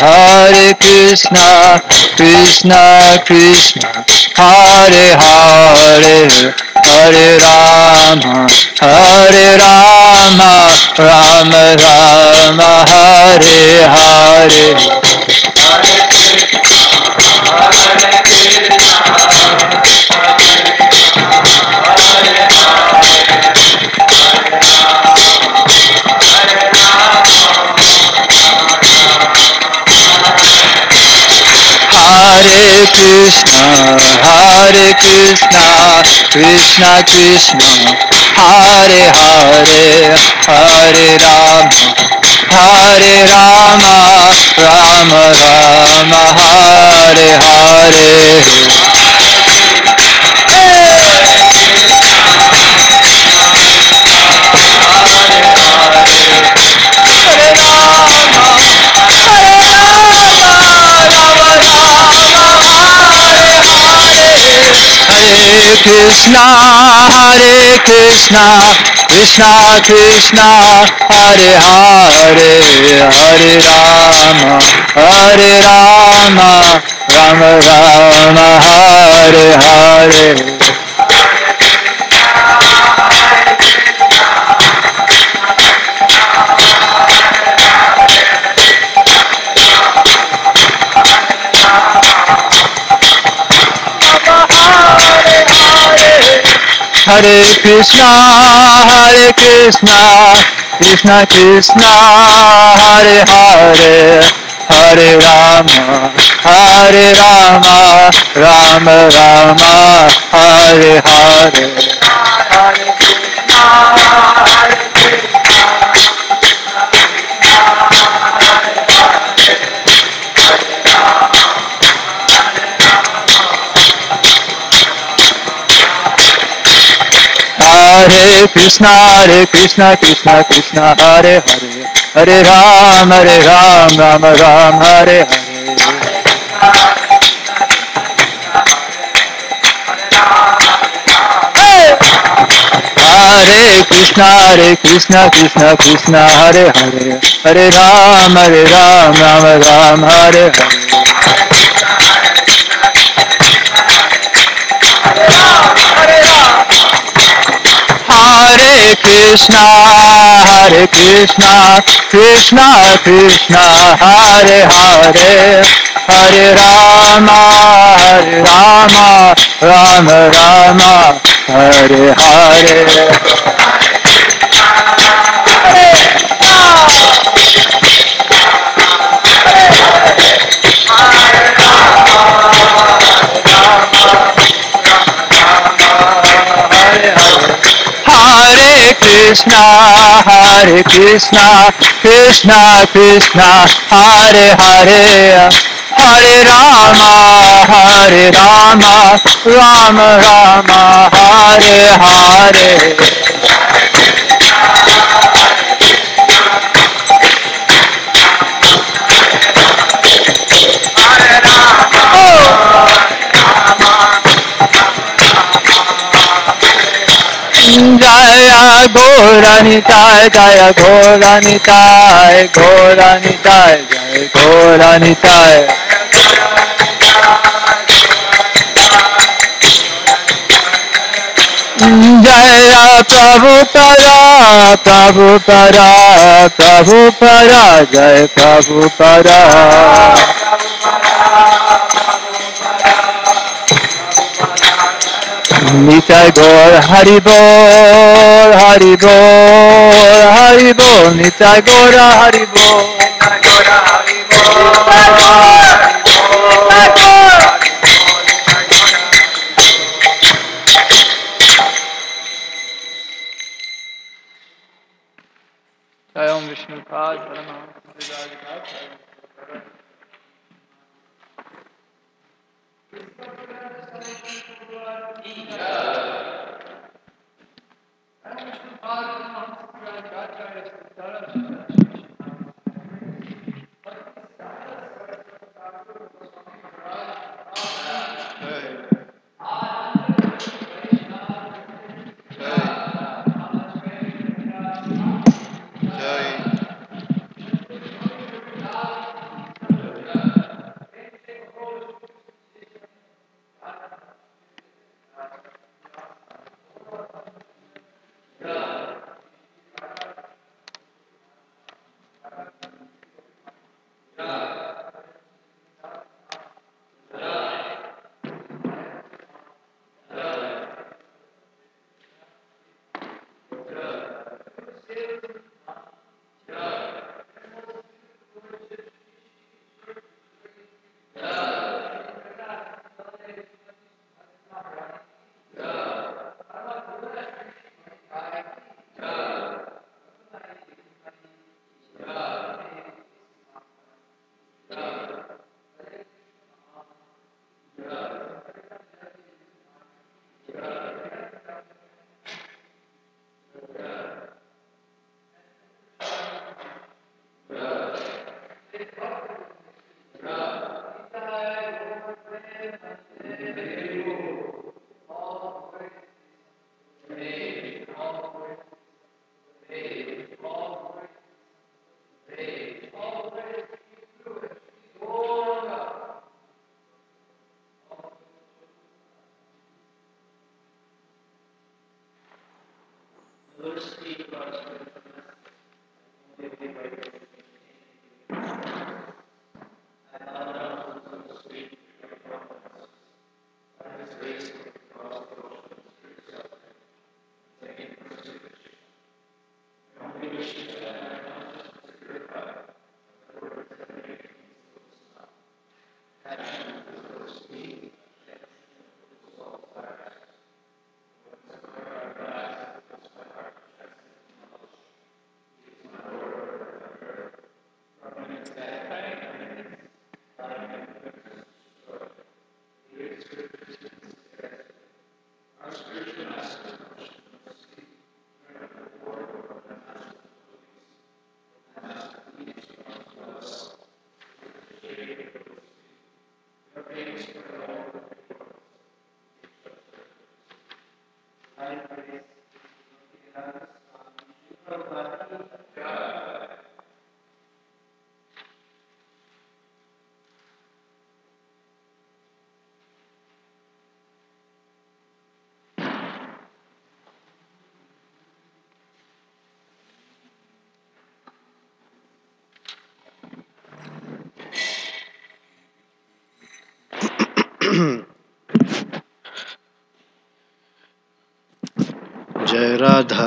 Hare Krishna, Krishna Krishna, Hare Hare, Hare Rama, Hare Rama, Rama Rama, Hare Hare. Hare Krishna, Krishna Krishna, Hare Hare, Hare Rama, Hare Rama, Rama Rama, Hare Hare. Hare Krishna, Krishna Krishna, Hare Hare, Hare Rama, Hare Rama, Rama Rama, Hare Hare. Hare Krishna, Krishna Krishna, Hare Hare, Hare Rama, Hare Rama, Rama Rama, Hare Hare. Hare Krishna, Krishna Krishna, Hare Hare, Hare Ram, Rama Ram, Hare Hare. Hare Krishna, Krishna Krishna, Hare Hare, Hare Ram, Rama Ram, Hare Hare. Hare Krishna, Krishna Krishna, Hare Hare, Hare Rama, Rama Rama, Hare Hare. Hare Krishna, Krishna Krishna, Hare Hare, Hare Rama, Rama Rama, Hare Hare. Jaya Gauranitai, Jaya Gauranitai, Gauranitai, Jaya Gauranitai. Jaya Prabhupada, Prabhupada, Prabhupada, Jaya Prabhupada. Nitai Gaur Haribol, Haribol, Haribol, Nitai Gaur Haribol. Jai Om Vishnu Pad, Paramaham. जय राधा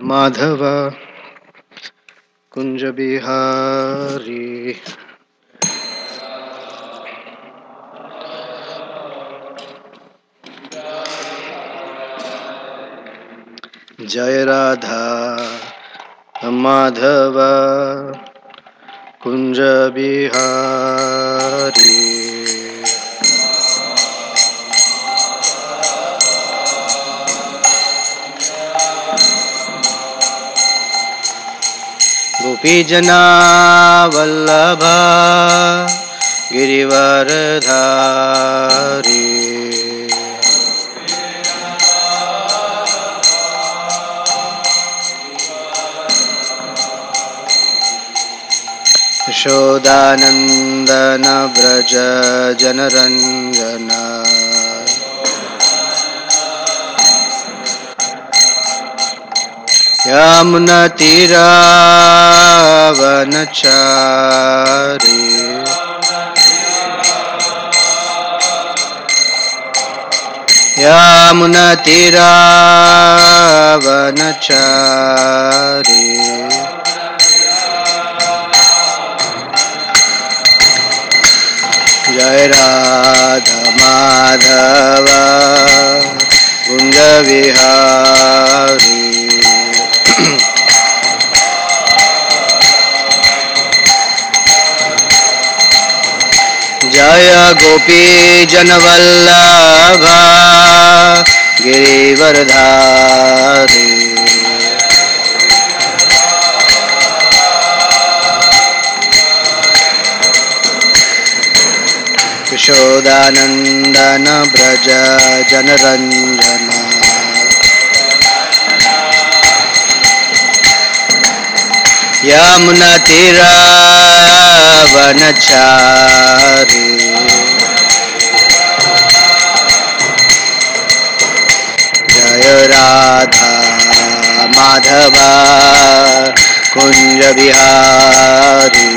माधव कुंज बिहारी। जय राधा माधव कुंज बिहारी। गोपीजना वल्लभा गिरिवरधारी। यशोदानंदन व्रज जनरंजना। यमुनतीरावनचारी। यमुनतीरावनचारी। जय राधा माधव कुंज बिहारी। जय गोपी जनवल्लभा गिरिवरधारी। यशोदानंदन व्रज जनरंजना। यमुनतीरावनचारी। जय राधा माधव कुंज बिहारी।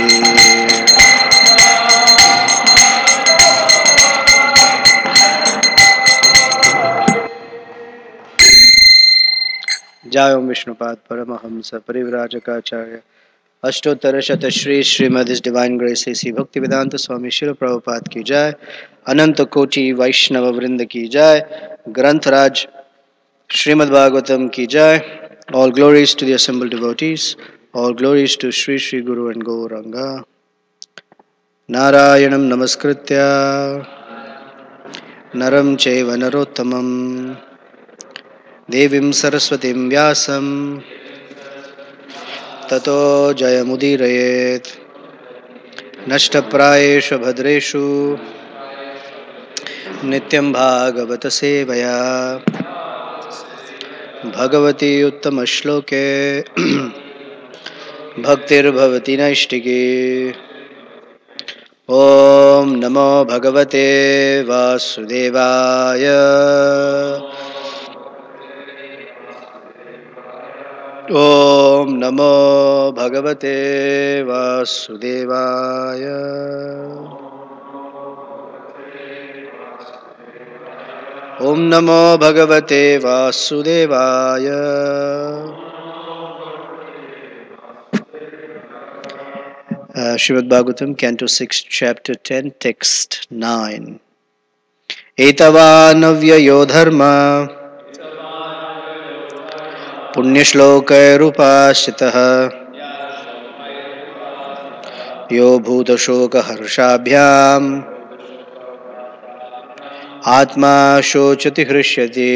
जय ओम विष्णुपाद परमहंस परिव्राजकाचार्य अष्टोत्तर शत Shri Shrimad divine grace Shri भक्ति वेदांत स्वामी शिल प्रभुपाद की जय। अनंत कोटि वैष्णव वृंद की जय। ग्रंथराज श्रीमद् भागवतम की जय। All glories to the assembled devotees. All glories to Sri Sri Guru and Gauranga. नारायणं नमस्कृत्य नरं चैव नरोत्तमं देवीं सरस्वतीं व्यासं ततो जयमुदीरयेत्। नष्टप्रायेषु भद्रेषु नित्यं भागवत सेवया भगवती उत्तम श्लोके भक्तिर्भवति नैष्टिकी। ओम नमो भगवते वासुदेवाय। ॐ नमो भगवते वासुदेवाय। ॐ नमो भगवते वासुदेवाय। Srimad Bhagavatam, Canto 6, Chapter 10, Text 9. एतवानव्ययो धर्म पुण्यश्लोकैरुपाश्रितः यो भूतशोकहर्षाभ्याम् आत्मा शोचति हृष्यति।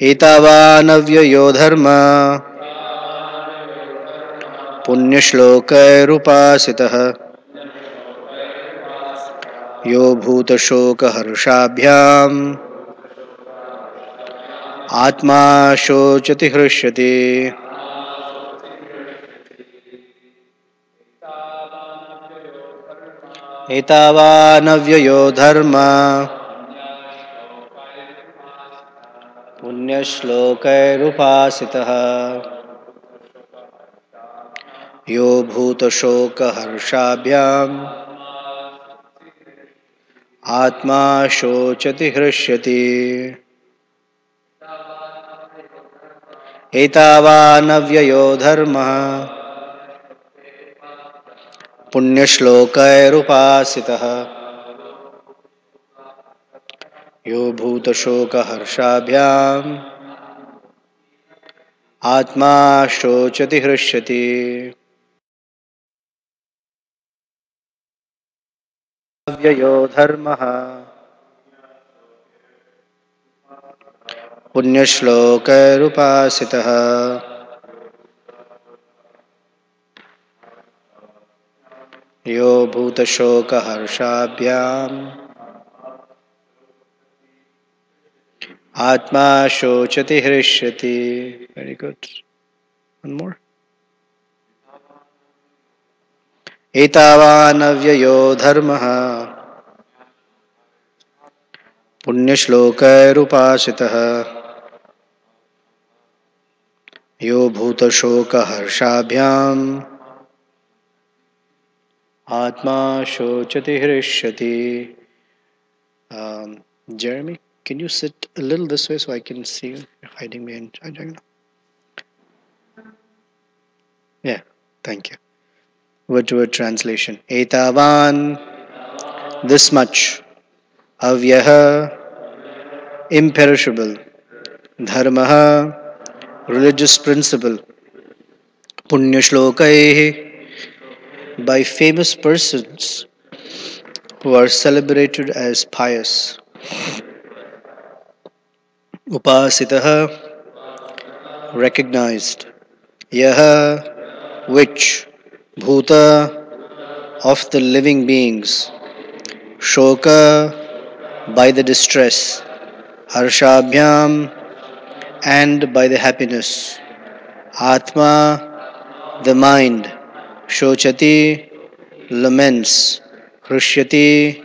एतावानव्ययो धर्म पुण्यश्लोकैरुपासितः यो भूतशोकहर्षाभ्याम् आत्मा शोचति हृष्यति। एतावानव्ययो धर्म पुण्यश्लोकैरुपासितः यो भूतशोकहर्षाभ्याम् आत्मा शोचति हृष्यति। एतावानव्ययो धर्मः पुण्यश्लोकैरुपासितः यो भूतशोकहर्षाभ्याम् आत्मा शोचति हृष्यति। अव्ययो धर्मः पुण्यश्लोकैरुपासितः यो भूतशोकहर्षाभ्याम् आत्मा शोचति हृष्यति. Very good. One more. एतावानव्ययो धर्मः पुण्यश्लोकैरुपासितः यो भूतशोकहर्षाभ्याम् आत्मा शोचति हृष्यति. Jeremy, can you sit a little this way so I can see you? You're hiding behind. Yeah, thank you. Word-to-word translation. Etavan, this much. Avyaha, imperishable. Dharmaha, religious principle. Punyashlokai, by famous persons who are celebrated as pious. Upasitaha, recognized. Yaha, which. Bhuta, of the living beings. Shoka, by the distress. Harshabhyam, and by the happiness. Atma, the mind. Shochati, laments. Hrishyati,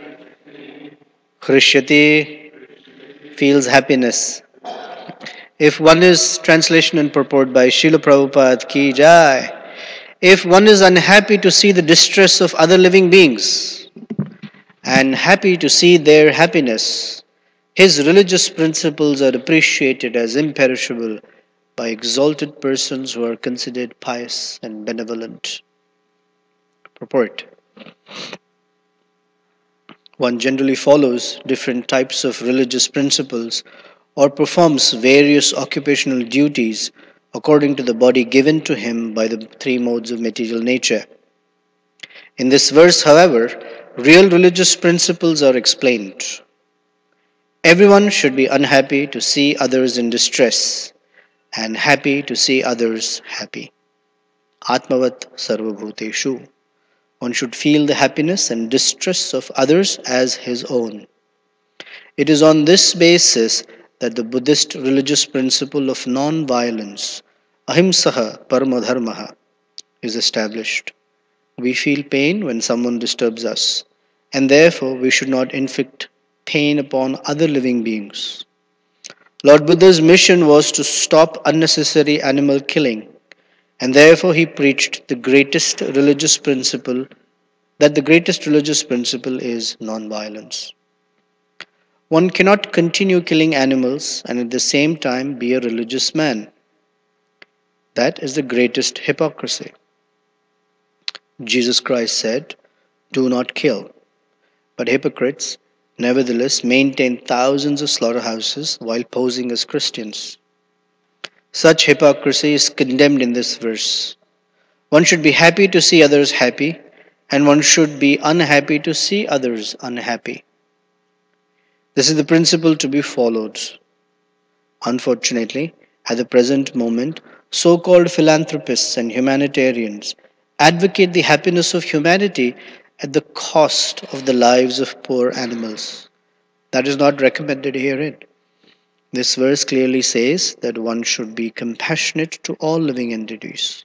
feels happiness. If one is, translation and purport by Srila Prabhupada Ki Jai, if one is unhappy to see the distress of other living beings and happy to see their happiness, his religious principles are appreciated as imperishable by exalted persons who are considered pious and benevolent. Purport. One generally follows different types of religious principles or performs various occupational duties according to the body given to him by the three modes of material nature. In this verse, however, real religious principles are explained. Everyone should be unhappy to see others in distress and happy to see others happy. Atmavat sarvabhuteshu. One should feel the happiness and distress of others as his own. It is on this basis that the Buddhist religious principle of non-violence, ahimsaha paramadharmaha, is established. We feel pain when someone disturbs us, and therefore we should not inflict pain upon other living beings. Lord Buddha's mission was to stop unnecessary animal killing, and therefore he preached the greatest religious principle is non-violence. One cannot continue killing animals and at the same time be a religious man. That is the greatest hypocrisy. Jesus Christ said, "Do not kill." But hypocrites, nevertheless, maintain thousands of slaughterhouses while posing as Christians. Such hypocrisy is condemned in this verse. One should be happy to see others happy, and one should be unhappy to see others unhappy. This is the principle to be followed. Unfortunately, at the present moment, so called philanthropists and humanitarians advocate the happiness of humanity at the cost of the lives of poor animals. That is not recommended herein. This verse clearly says that one should be compassionate to all living entities.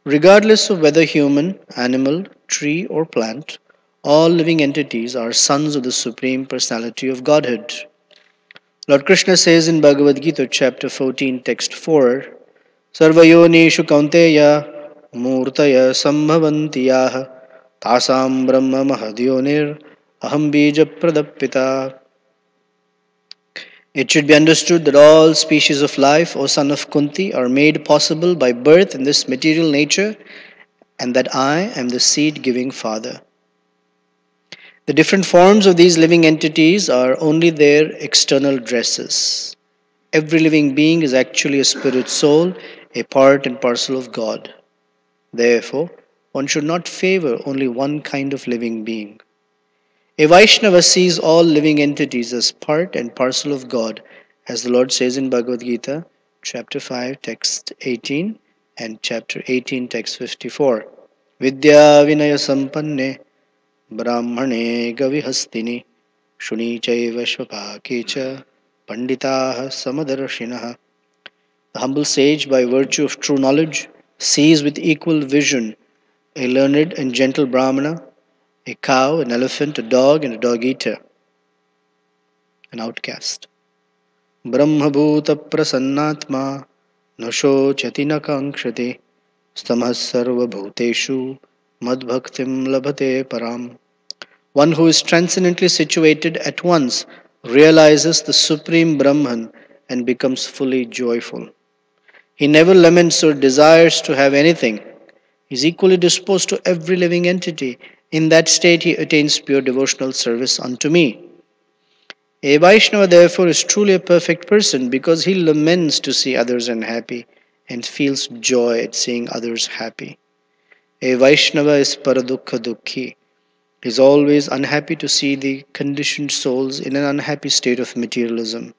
Regardless of whether human, animal, tree, or plant, all living entities are sons of the Supreme Personality of Godhead. Lord Krishna says in Bhagavad Gita, chapter 14, text 4, Sarvayonishu kaunteya murtaya sambhavantiyaha tasam brahma mahadyonir aham bija pradapita. It should be understood that all species of life, O son of Kunti, are made possible by birth in this material nature, and that I am the seed-giving father. The different forms of these living entities are only their external dresses. Every living being is actually a spirit soul, a part and parcel of God. Therefore, one should not favor only one kind of living being. A Vaishnava sees all living entities as part and parcel of God, as the Lord says in Bhagavad Gita, chapter 5, text 18, and chapter 18, text 54. Vidya Vinaya Sampanne Brahmane Gavihastini Shuni Chaiva Shvapake Panditaha Samadarshinaha. The humble sage, by virtue of true knowledge, sees with equal vision a learned and gentle Brahmana, a cow, an elephant, a dog, and a dog eater, an outcast. Brahmabhuta prasannatma nashochati nakankshati stamah sarva bhuteshu madbhaktim labhate param. One who is transcendently situated at once realizes the supreme Brahman and becomes fully joyful. He never laments or desires to have anything. He is equally disposed to every living entity. In that state, he attains pure devotional service unto me. A Vaishnava, therefore, is truly a perfect person because he laments to see others unhappy and feels joy at seeing others happy. A Vaishnava is paradukha dukhi. He is always unhappy to see the conditioned souls in an unhappy state of materialism.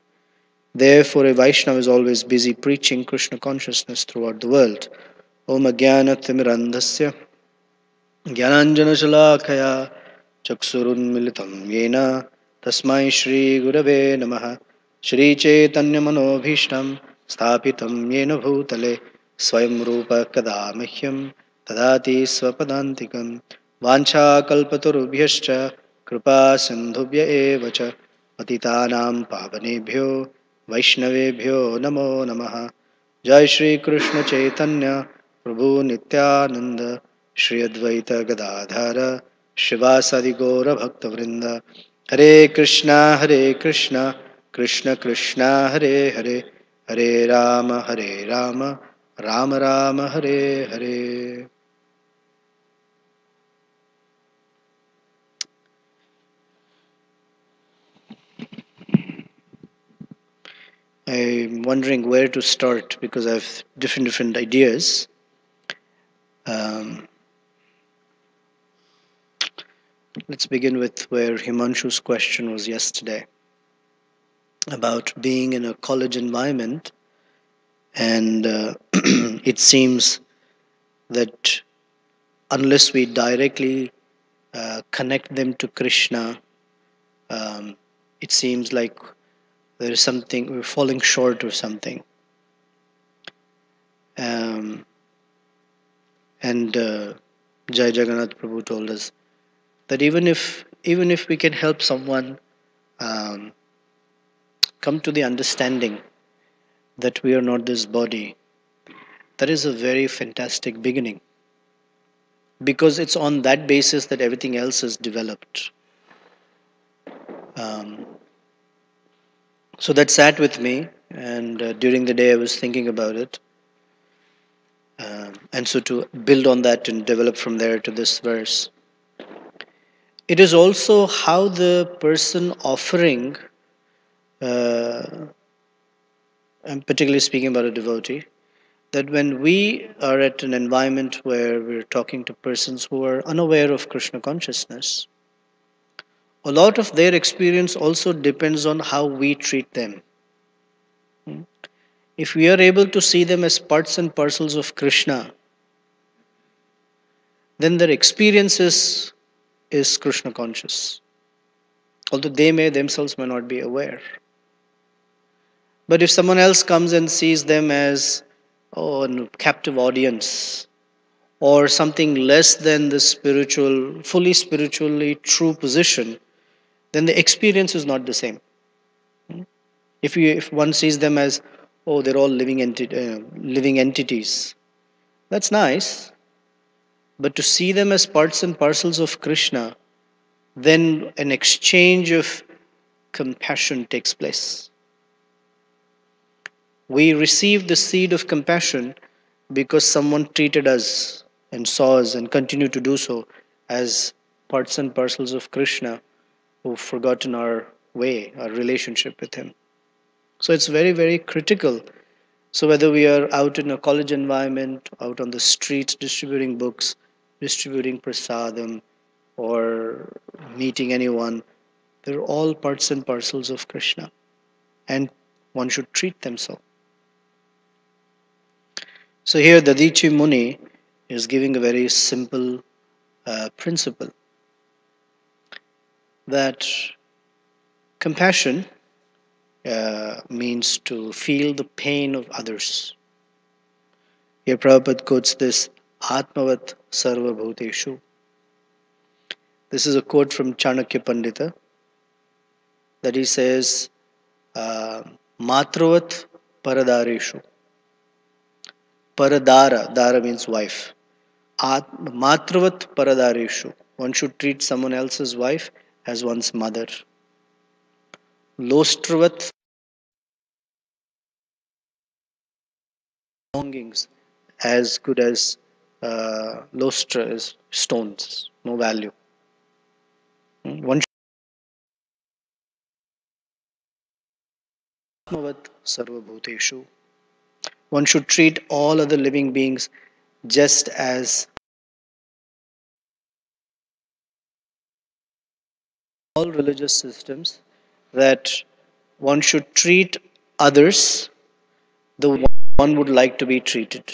Therefore, a Vaishnava is always busy preaching Krishna consciousness throughout the world. Om Ajnana Timirandhasya Jnananjana Shalakaya Chaksurunmilitam Yena Tasmai Shri Gurave Namaha Shri Chaitanya Manobhishtam Sthapitam Yena Bhutale Swayam Rupa Kadamahyam Tadati Swapadantikam Vancha Kalpatarubhyascha Kripa Sindhubhya Evacha Patitanam Pavanebhyo Vaishnavebhyo Namo Namaha Jai Shri Krishna Chaitanya Prabhu Nityananda Shri Advaita Gadadhara Shivasadi Gaura Bhakta Vrinda Hare Krishna Krishna Krishna Hare Hare Hare Rama Rama Rama Hare Hare. I'm wondering where to start because I have different ideas. Let's begin with where Himanshu's question was yesterday about being in a college environment, and it seems that unless we directly connect them to Krishna, it seems like there is something, we're falling short of something. And Jai Jagannath Prabhu told us that even if we can help someone come to the understanding that we are not this body, that is a very fantastic beginning, because it's on that basis that everything else is developed. Um, so that sat with me, and during the day I was thinking about it. And so to build on that and develop from there to this verse, it is also how the person offering, uh, I'm particularly speaking about a devotee, that when we are at an environment where we're talking to persons who are unaware of Krishna consciousness, a lot of their experience also depends on how we treat them. If we are able to see them as parts and parcels of Krishna, then their experience is Krishna conscious, although they may themselves may not be aware. But if someone else comes and sees them as a captive audience or something less than the spiritual, fully spiritually true position, then the experience is not the same. If one sees them as, oh, they're all living entities, that's nice. But to see them as parts and parcels of Krishna, then an exchange of compassion takes place. We receive the seed of compassion because someone treated us and saw us and continue to do so as parts and parcels of Krishna who've forgotten our way, our relationship with Him. So it's very, very critical. So whether we are out in a college environment, out on the streets distributing books, distributing prasadam, or meeting anyone, they're all parts and parcels of Krishna. And one should treat them so. So here Dadichi Muni is giving a very simple principle that compassion means to feel the pain of others. Here Prabhupada quotes this Atmavat Sarva Bhuteshu. This is a quote from Chanakya Pandita that he says, Matravat Paradareshu. Paradara, Dara means wife. Matravat Paradareshu. One should treat someone else's wife as one's mother. Lostravat belongings as good as lostra is stones, no value. One Atmavat Sarvabhuteshu. One should treat all other living beings just as all religious systems, that one should treat others the way one would like to be treated.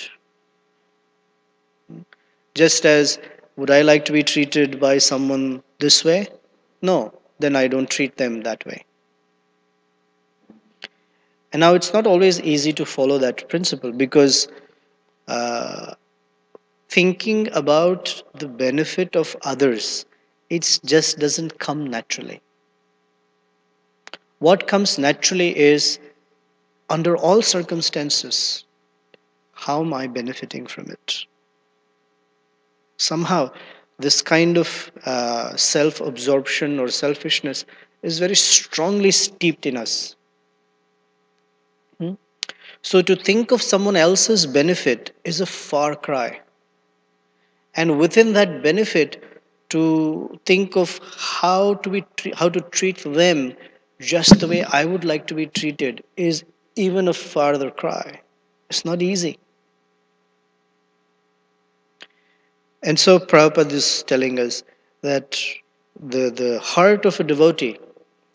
Just as, would I like to be treated by someone this way? No, then I don't treat them that way. And now it's not always easy to follow that principle because uh, thinking about the benefit of others, it just doesn't come naturally. What comes naturally is, under all circumstances, how am I benefiting from it? Somehow, this kind of self absorption or selfishness is very strongly steeped in us. So, to think of someone else's benefit is a far cry. And within that benefit, to think of how to treat them just the way I would like to be treated is even a farther cry. It's not easy. And so Prabhupada is telling us that the heart of a devotee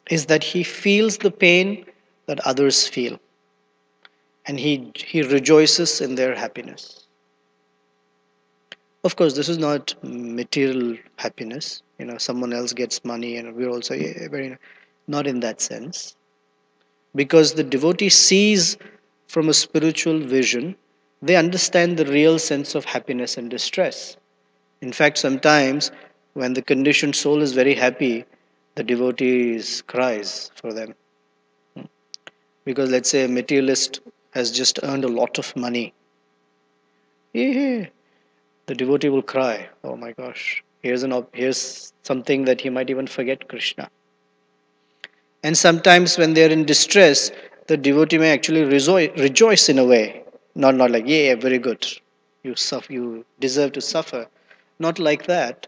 is that he feels the pain that others feel, and he rejoices in their happiness. Of course, this is not material happiness. Someone else gets money and we're also very, not in that sense. Because the devotee sees from a spiritual vision, they understand the real sense of happiness and distress. In fact, sometimes when the conditioned soul is very happy, the devotee cries for them. Because let's say a materialist has just earned a lot of money. The devotee will cry, oh my gosh, here's something that he might even forget Krishna. And sometimes when they are in distress, the devotee may actually rejoice in a way. Not like, yeah, very good. You deserve to suffer. Not like that.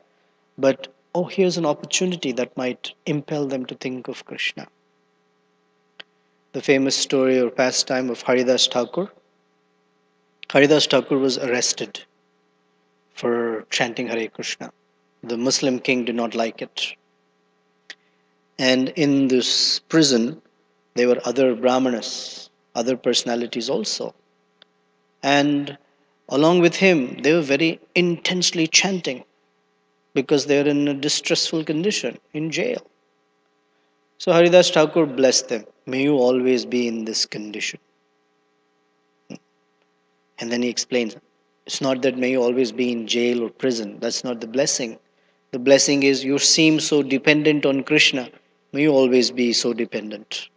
But, oh, here's an opportunity that might impel them to think of Krishna. The famous story or pastime of Haridas Thakur. Haridas Thakur was arrested for chanting Hare Krishna. The Muslim king did not like it. And in this prison, there were other Brahmanas, other personalities also. And along with him, they were very intensely chanting because they are in a distressful condition in jail. So Haridas Thakur blessed them. May you always be in this condition. And then he explains, it's not that may you always be in jail or prison. That's not the blessing. The blessing is you seem so dependent on Krishna. May you always be so dependent.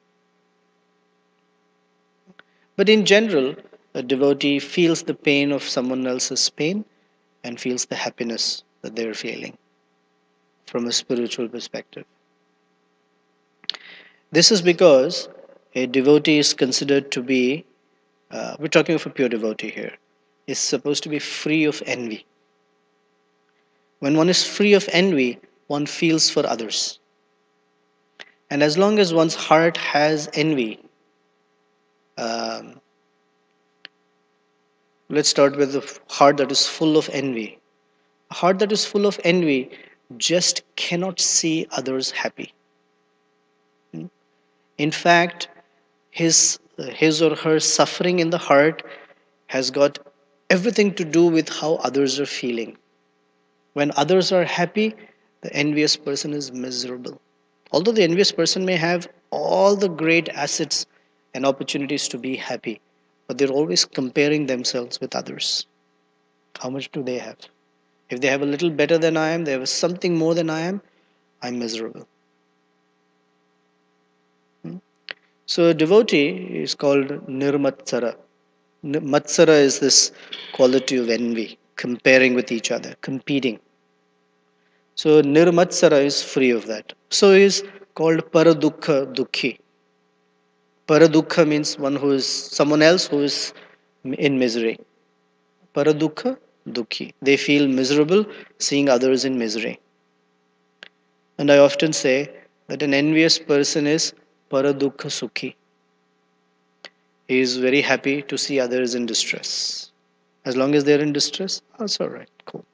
But in general, a devotee feels the pain of someone else's pain and feels the happiness that they are feeling from a spiritual perspective. This is because a devotee is considered to be, we're talking of a pure devotee here, is supposed to be free of envy. When one is free of envy, one feels for others. And as long as one's heart has envy, um, let's start with the heart that is full of envy. A heart that is full of envy just cannot see others happy. In fact, his or her suffering in the heart has got everything to do with how others are feeling. When others are happy, the envious person is miserable. Although the envious person may have all the great assets and opportunities to be happy, but they're always comparing themselves with others. How much do they have? If they have a little better than I am, they have something more than I am, I'm miserable. So a devotee is called Nirmatsara. Matsara is this quality of envy, comparing with each other, competing. So Nirmatsara is free of that. So he is called Paradukha Dukhi. Paradukha means one who is someone else who is in misery. Paradukha Dukhi. They feel miserable seeing others in misery. And I often say that an envious person is Paradukha Sukhi. He is very happy to see others in distress. As long as they're in distress, that's all right, cool.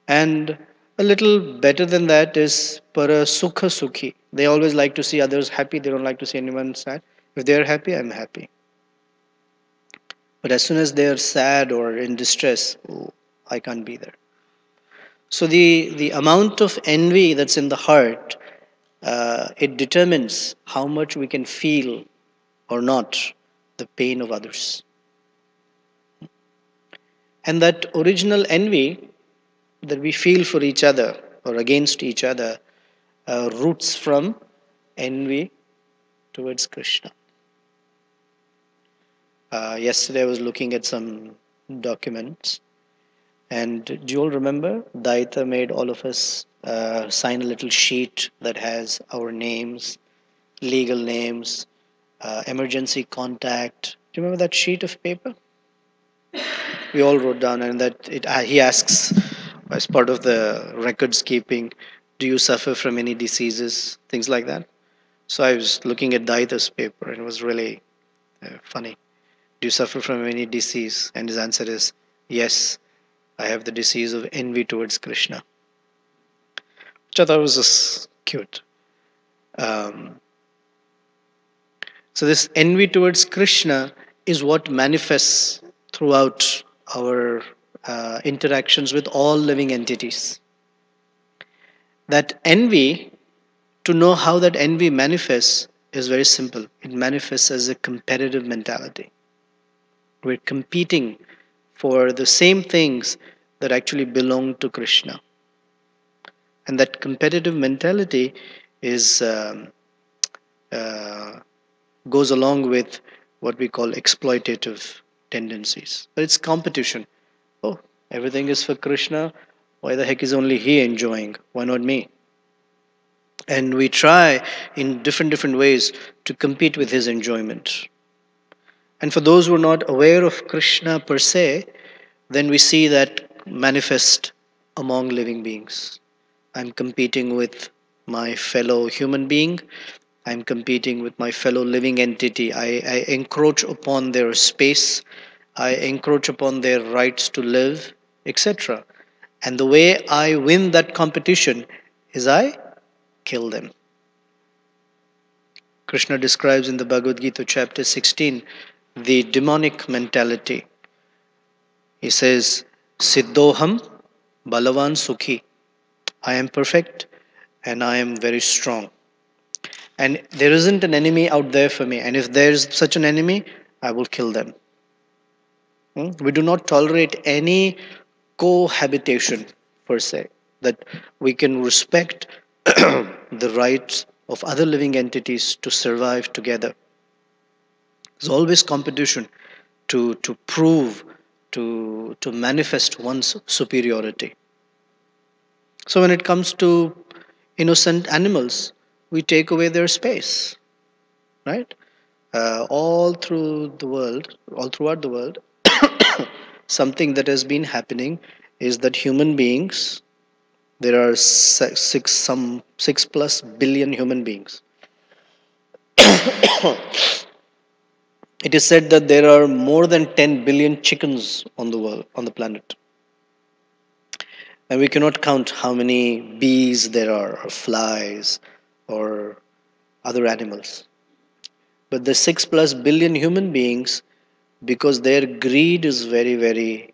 And a little better than that is para sukha sukhi. They always like to see others happy. They don't like to see anyone sad. If they're happy, I'm happy. But as soon as they're sad or in distress, oh, I can't be there. So the amount of envy that's in the heart, it determines how much we can feel or not the pain of others. And that original envy that we feel for each other or against each other roots from envy towards Krishna. Yesterday I was looking at some documents, and do you all remember Daita made all of us sign a little sheet that has our names, legal names, emergency contact. Do you remember that sheet of paper? We all wrote down, and he asks as part of the records keeping, do you suffer from any diseases, things like that. So I was looking at Daita's paper, and it was really funny. Do you suffer from any disease? And his answer is, yes, I have the disease of envy towards Krishna, which I thought was just cute. So this envy towards Krishna is what manifests throughout our interactions with all living entities. That envy, to know how that envy manifests, is very simple. It manifests as a competitive mentality. We're competing for the same things that actually belong to Krishna. And that competitive mentality is goes along with what we call exploitative tendencies. But it's competition. Oh, everything is for Krishna. Why the heck is only he enjoying? Why not me? And we try in different ways to compete with his enjoyment. And for those who are not aware of Krishna per se, then we see that manifest among living beings. I'm competing with my fellow human being. I'm competing with my fellow living entity. I encroach upon their space. I encroach upon their rights to live, etc. And the way I win that competition is I kill them. Krishna describes in the Bhagavad Gita, chapter 16, the demonic mentality. He says, Siddhoham Balavan Sukhi. I am perfect and I am very strong. And there isn't an enemy out there for me. And if there's such an enemy, I will kill them. We do not tolerate any cohabitation per se, that we can respect the rights of other living entities to survive together. There's always competition to prove, to manifest one's superiority. So when it comes to innocent animals, we take away their space, right? All throughout the world, something that has been happening is that human beings, there are some 6+ billion human beings. It is said that there are more than 10 billion chickens on the world, on the planet. And we cannot count how many bees there are, or flies, or other animals. But the 6+ billion human beings, because their greed is very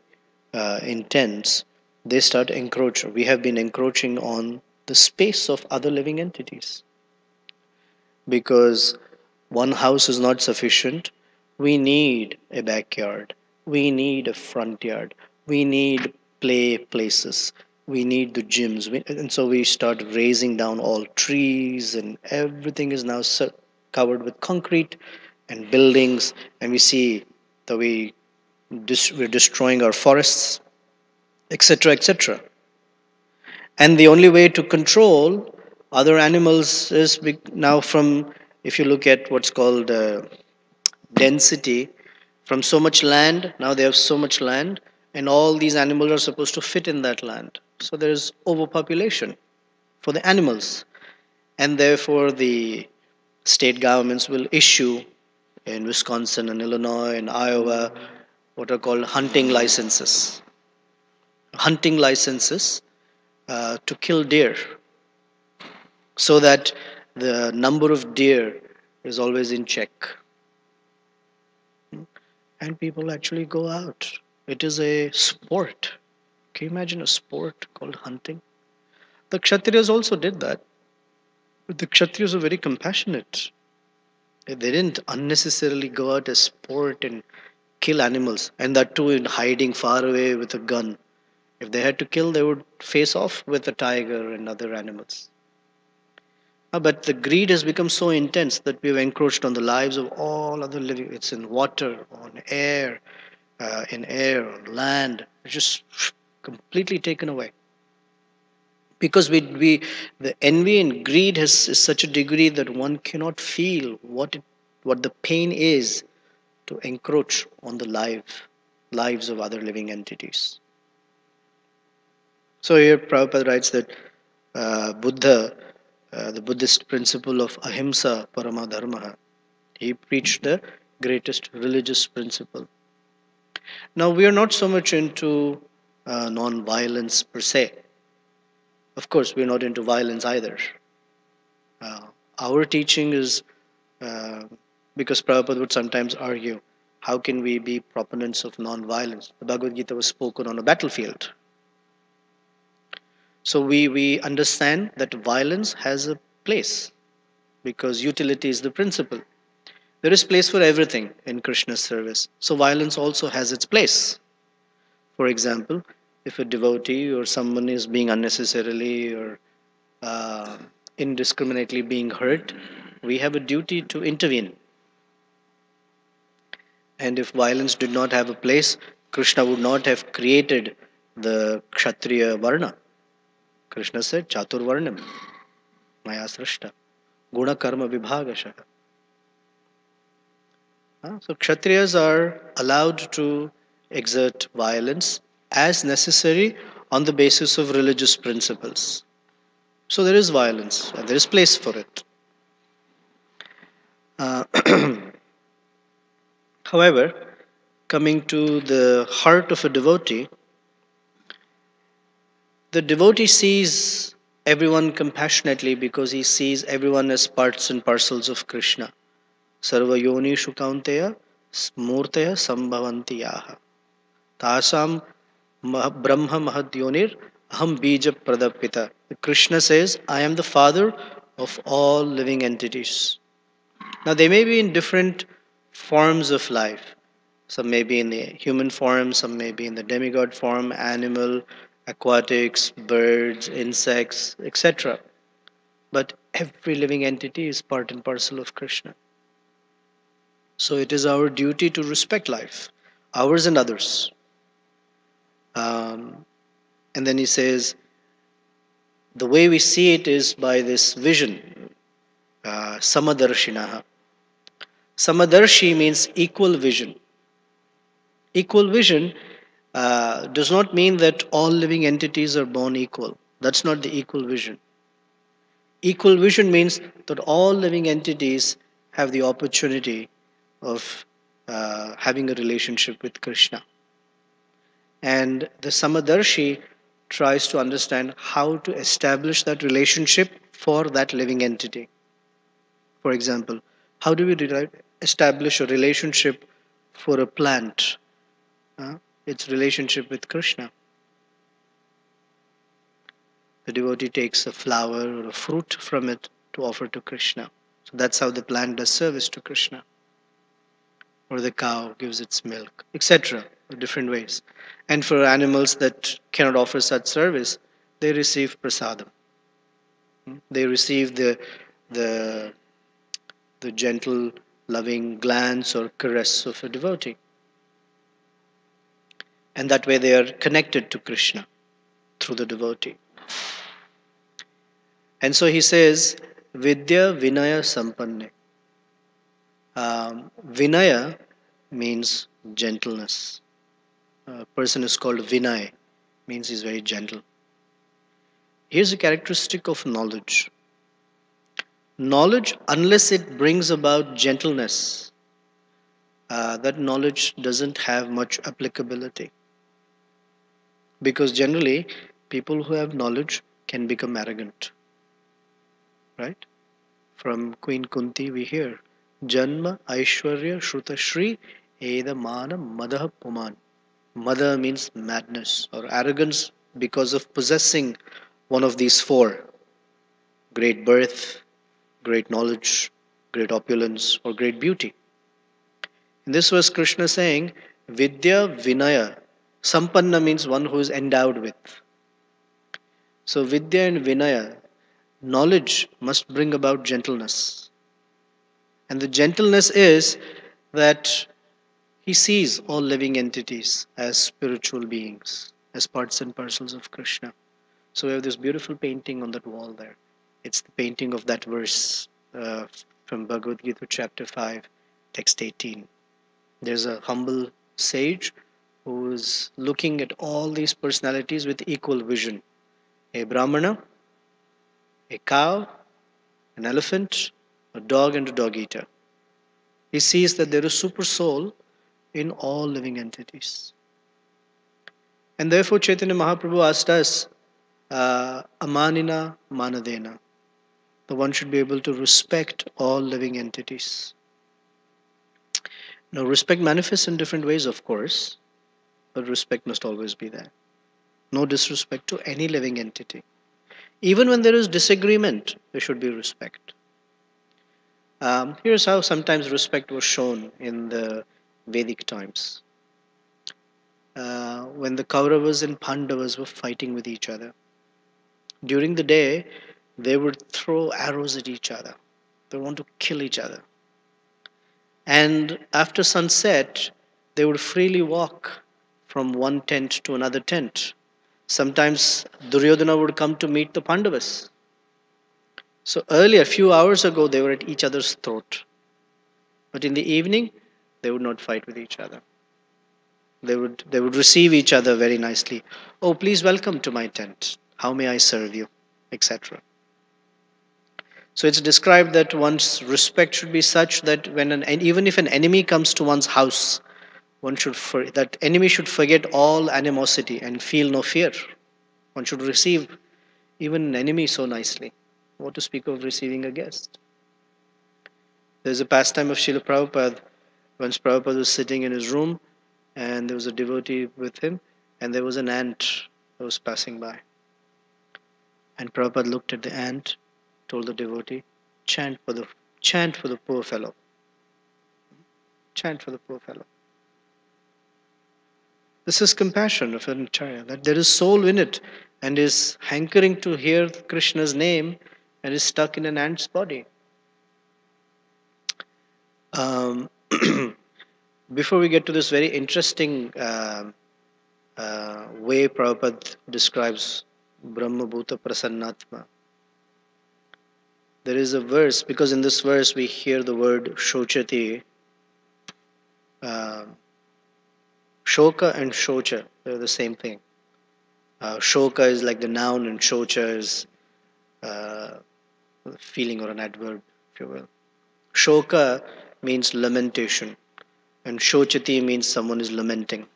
intense, they start encroaching. We have been encroaching on the space of other living entities. Because one house is not sufficient, we need a backyard, we need a front yard, we need places, we need the gyms. And so we start raising down all trees, and everything is now covered with concrete and buildings. And we see that we're destroying our forests, etc., etc. And the only way to control other animals is now from, if you look at what's called density, from so much land, now they have so much land, and all these animals are supposed to fit in that land. So there's overpopulation for the animals. And therefore, the state governments will issue in Wisconsin and Illinois and Iowa what are called hunting licenses. Hunting licenses to kill deer, so that the number of deer is always in check. And people actually go out. It is a sport. Can you imagine a sport called hunting? The Kshatriyas also did that. But the Kshatriyas were very compassionate. They didn't unnecessarily go out as sport and kill animals, and that too in hiding far away with a gun. If they had to kill, they would face off with a tiger and other animals. But the greed has become so intense that we've encroached on the lives of all other living. It's in water, on air, on land. It's just completely taken away. Because the envy and greed is such a degree that one cannot feel what the pain is to encroach on the lives of other living entities. So here Prabhupada writes that Buddha, the Buddhist principle of ahimsa parama dharma, he preached the greatest religious principle. Now we are not so much into non-violence per se. Of course, we're not into violence either. Our teaching is, because Prabhupada would sometimes argue, how can we be proponents of non-violence? The Bhagavad Gita was spoken on a battlefield. So we understand that violence has a place, because utility is the principle. There is place for everything in Krishna's service. So violence also has its place. For example, if a devotee or someone is being unnecessarily or indiscriminately being hurt, we have a duty to intervene. And if violence did not have a place, Krishna would not have created the Kshatriya Varna. Krishna said, Chatur Varnam, Maya Srishta, Guna Karma Vibhagasha. So Kshatriyas are allowed to exert violence as necessary on the basis of religious principles. So there is violence and there is place for it. Uh, However, coming to the heart of a devotee, the devotee sees everyone compassionately because he sees everyone as parts and parcels of Krishna. Sarva yoni shukaunteya smurtaya sambhavanti yaha. Tasam brahma mahadyonir aham bija pradapita. Krishna says, I am the father of all living entities. Now they may be in different forms of life. Some may be in the human form, some may be in the demigod form, animal, aquatics, birds, insects, etc. But every living entity is part and parcel of Krishna. So it is our duty to respect life, ours and others. And then he says, the way we see it is by this vision, samadarshinaha. Samadarshi means equal vision. Equal vision does not mean that all living entities are born equal. That's not the equal vision. Equal vision means that all living entities have the opportunity of having a relationship with Krishna. And the Samadarshi tries to understand how to establish that relationship for that living entity. For example, how do we establish a relationship for a plant? Its relationship with Krishna. The devotee takes a flower or a fruit from it to offer to Krishna. So that's how the plant does service to Krishna. Or the cow gives its milk, etc. Different ways. And for animals that cannot offer such service, they receive prasadam. They receive the, the gentle, loving glance or caress of a devotee. And that way they are connected to Krishna through the devotee. And so he says, Vidya Vinaya Sampanne. Vinaya means gentleness. A person is called Vinay, means he's very gentle. Here's a characteristic of knowledge. Knowledge, unless it brings about gentleness, that knowledge doesn't have much applicability. Because generally, people who have knowledge can become arrogant. Right? From Queen Kunti we hear, Janma Aishwarya Shruta Shri Eda Mana Madaha Puman. Mada means madness or arrogance because of possessing one of these four: great birth, great knowledge, great opulence, or great beauty. In this verse, Krishna is saying, Vidya Vinaya. Sampanna means one who is endowed with. So, Vidya and Vinaya, knowledge must bring about gentleness. And the gentleness is that he sees all living entities as spiritual beings, as parts and parcels of Krishna. So we have this beautiful painting on that wall there. It's the painting of that verse from Bhagavad Gita chapter 5, text 18. There's a humble sage who is looking at all these personalities with equal vision. A Brahmana, a cow, an elephant, a dog, and a dog eater. He sees that there is super soul in all living entities. And therefore Chaitanya Mahaprabhu asked us, Amanina Manadena. The one should be able to respect all living entities. Now respect manifests in different ways, of course, but respect must always be there. No disrespect to any living entity. Even when there is disagreement, there should be respect. Here's how sometimes respect was shown in the Vedic times. When the Kauravas and Pandavas were fighting with each other, during the day, they would throw arrows at each other. They want to kill each other. And after sunset, they would freely walk from one tent to another tent. Sometimes Duryodhana would come to meet the Pandavas. So earlier, a few hours ago, they were at each other's throat. But in the evening, they would not fight with each other. They would receive each other very nicely. Oh, please welcome to my tent. How may I serve you? Etc. So it's described that one's respect should be such that and even if an enemy comes to one's house, that enemy should forget all animosity and feel no fear. One should receive even an enemy so nicely. What to speak of receiving a guest? There's a pastime of Srila Prabhupada. Once Prabhupada was sitting in his room, and there was a devotee with him, and there was an ant that was passing by. And Prabhupada looked at the ant, told the devotee, chant for the poor fellow. Chant for the poor fellow. This is compassion of an acharya, that there is soul in it and is hankering to hear Krishna's name and is stuck in an ant's body. Before we get to this very interesting way Prabhupada describes Brahma Bhuta Prasannatma, there is a verse, because in this verse we hear the word Shochati. Shoka and Shocha, they're the same thing. Shoka is like the noun, and Shocha is a feeling or an adverb, if you will. Shoka means lamentation, and Shochati means someone is lamenting.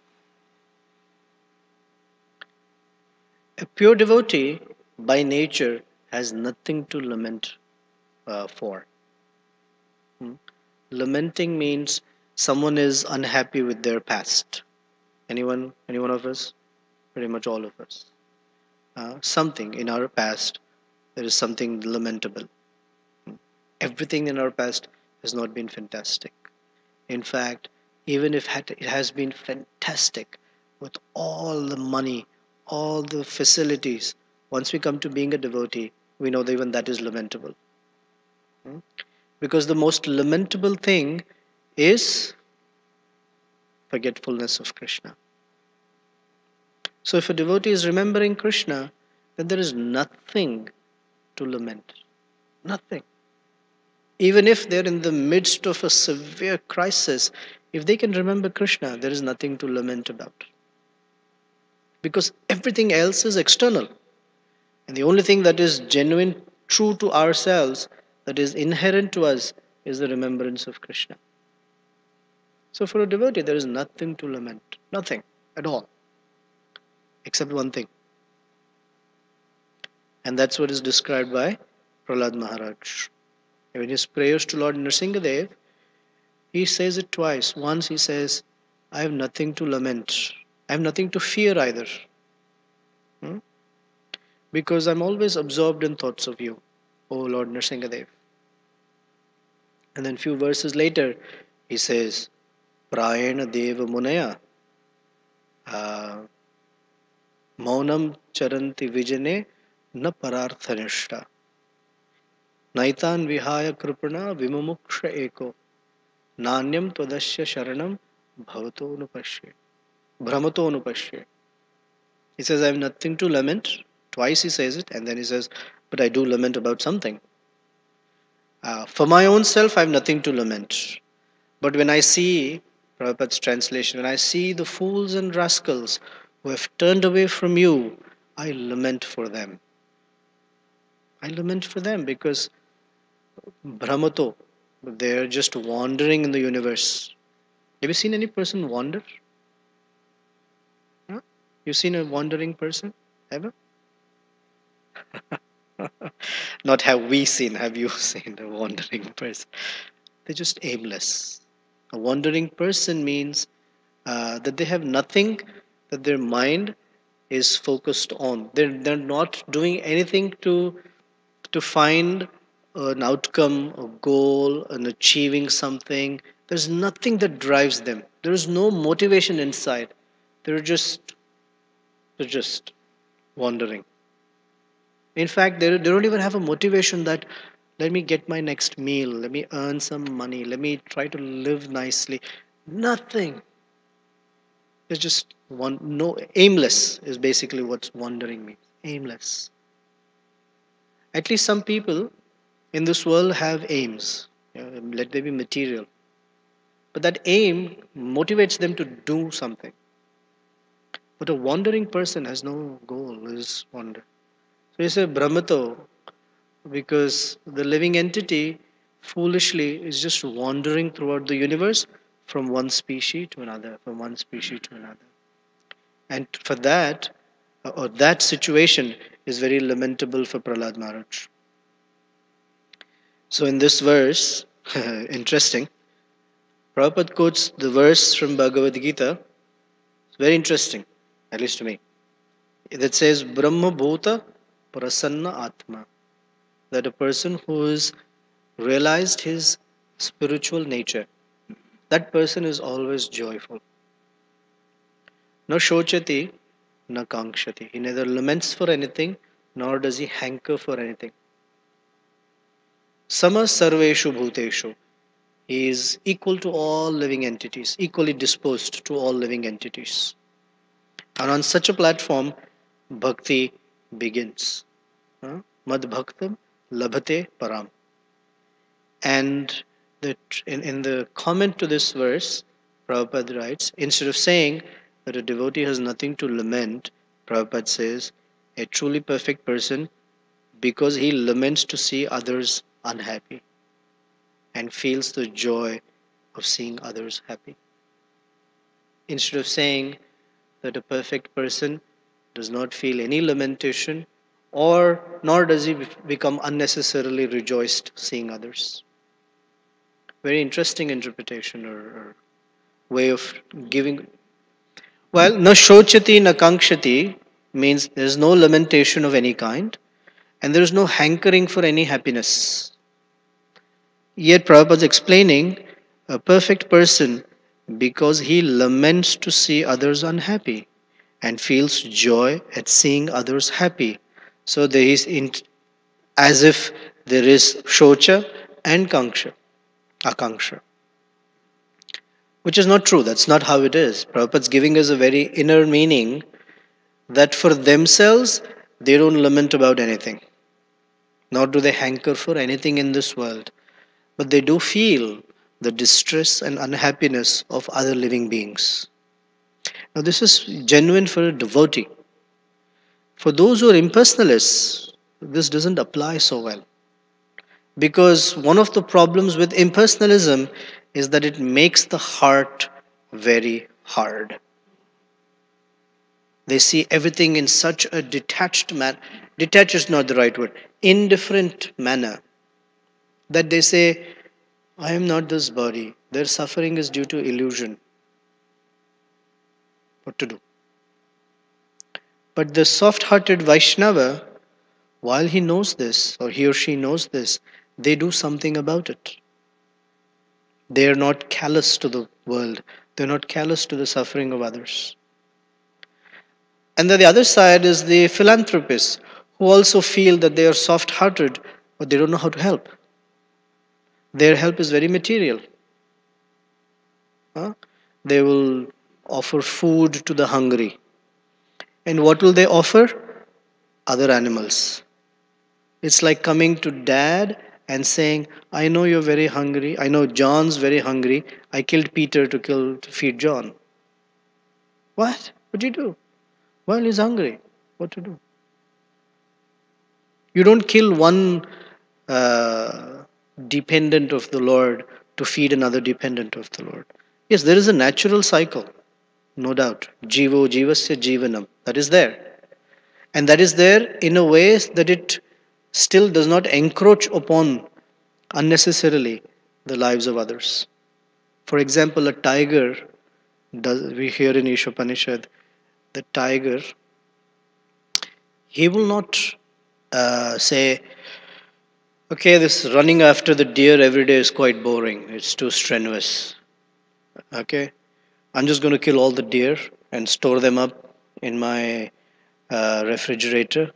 A pure devotee, by nature, has nothing to lament for. Lamenting means someone is unhappy with their past. Any one of us? Pretty much all of us. Something in our past, there is something lamentable. Everything in our past has not been fantastic. In fact, even if it has been fantastic with all the money, all the facilities, once we come to being a devotee, we know that even that is lamentable. Because the most lamentable thing is forgetfulness of Krishna. So if a devotee is remembering Krishna, then there is nothing to lament. Nothing. Even if they're in the midst of a severe crisis, if they can remember Krishna, there is nothing to lament about. Because everything else is external. And the only thing that is genuine, true to ourselves, that is inherent to us, is the remembrance of Krishna. So for a devotee, there is nothing to lament. Nothing at all. Except one thing. And that's what is described by Prahlad Maharaj. In his prayers to Lord Nrsingadev, he says it twice. Once he says, I have nothing to lament. I have nothing to fear either. Because I'm always absorbed in thoughts of you, O Lord Nrsingadev. And then few verses later, he says, Prayena Deva Munaya Maunam Charanti Vijane Na Pararthanishta Naitan Vihaya Kripana Vimumuksha Eko Nanyam Twadasya Sharanam Bhavato Nupashye Brahmato Nupashye. He says, I have nothing to lament. Twice he says it, and then he says, but I do lament about something. For my own self, I have nothing to lament. But when I see, Prabhupada's translation, when I see the fools and rascals who have turned away from you, I lament for them. I lament for them because Brahmato, they are just wandering in the universe. Have you seen any person wander? Huh? You've seen a wandering person ever? Not have we seen, have you seen a wandering person? They're just aimless. A wandering person means that they have nothing that their mind is focused on. They're not doing anything to find an outcome, a goal, an achieving something. There's nothing that drives them. There is no motivation inside. They're just wandering. In fact, they don't even have a motivation that Let me get my next meal. Let me earn some money. Let me try to live nicely. Nothing. It's just one, no, aimless is basically what's wandering me. Aimless. At least some people in this world have aims. Let they be material. But that aim motivates them to do something. But a wandering person has no goal, is wander. So you say Brahmato, because the living entity foolishly is just wandering throughout the universe from one species to another, from one species to another. And for that, or that situation is very lamentable for Prahlad Maharaj. So in this verse, interesting, Prabhupada quotes the verse from Bhagavad Gita. It's very interesting, at least to me. That says, Brahma Bhuta Prasanna Atma. That a person who has realized his spiritual nature, that person is always joyful. No shochati, na kankshati. He neither laments for anything, nor does he hanker for anything. Sama sarveshu bhuteshu. He is equal to all living entities, equally disposed to all living entities. And on such a platform, bhakti begins. Mad bhaktam labhate param. And in the comment to this verse, Prabhupada writes, instead of saying that a devotee has nothing to lament, Prabhupada says, a truly perfect person, because he laments to see others unhappy and feels the joy of seeing others happy. Instead of saying that a perfect person does not feel any lamentation, or nor does he become unnecessarily rejoiced seeing others. Very interesting interpretation or way of giving. Well, na shochati na kankshati means there is no lamentation of any kind and there is no hankering for any happiness. Yet Prabhupada is explaining a perfect person because he laments to see others unhappy and feels joy at seeing others happy. So there is as if there is shocha and akanksha. Which is not true. That's not how it is. Prabhupada's giving us a very inner meaning that for themselves, they don't lament about anything, nor do they hanker for anything in this world. But they do feel the distress and unhappiness of other living beings. Now, this is genuine for a devotee. For those who are impersonalists, this doesn't apply so well. Because one of the problems with impersonalism is that it makes the heart very hard. They see everything in such a detached manner. Detached is not the right word. Indifferent manner. That they say, I am not this body. Their suffering is due to illusion. What to do? But the soft-hearted Vaishnava, while he knows this, or he or she knows this, they do something about it. They are not callous to the world. They are not callous to the suffering of others. And then the other side is the philanthropists who also feel that they are soft hearted, but they don't know how to help. Their help is very material. They will offer food to the hungry. And what will they offer? Other animals. It's like coming to dad and saying, I know you're very hungry. I know John's very hungry. I killed Peter to feed John. What? What do you do? Well, he's hungry. What to do? You don't kill one dependent of the Lord to feed another dependent of the Lord. Yes, there is a natural cycle, no doubt. Jivo jivasya jivanam. That is there. And that is there in a way that it still does not encroach upon unnecessarily the lives of others. For example, a tiger, we hear in Ishopanishad, the tiger, he will not say, okay, this running after the deer every day is quite boring. It's too strenuous. Okay, I'm just going to kill all the deer and store them up in my refrigerator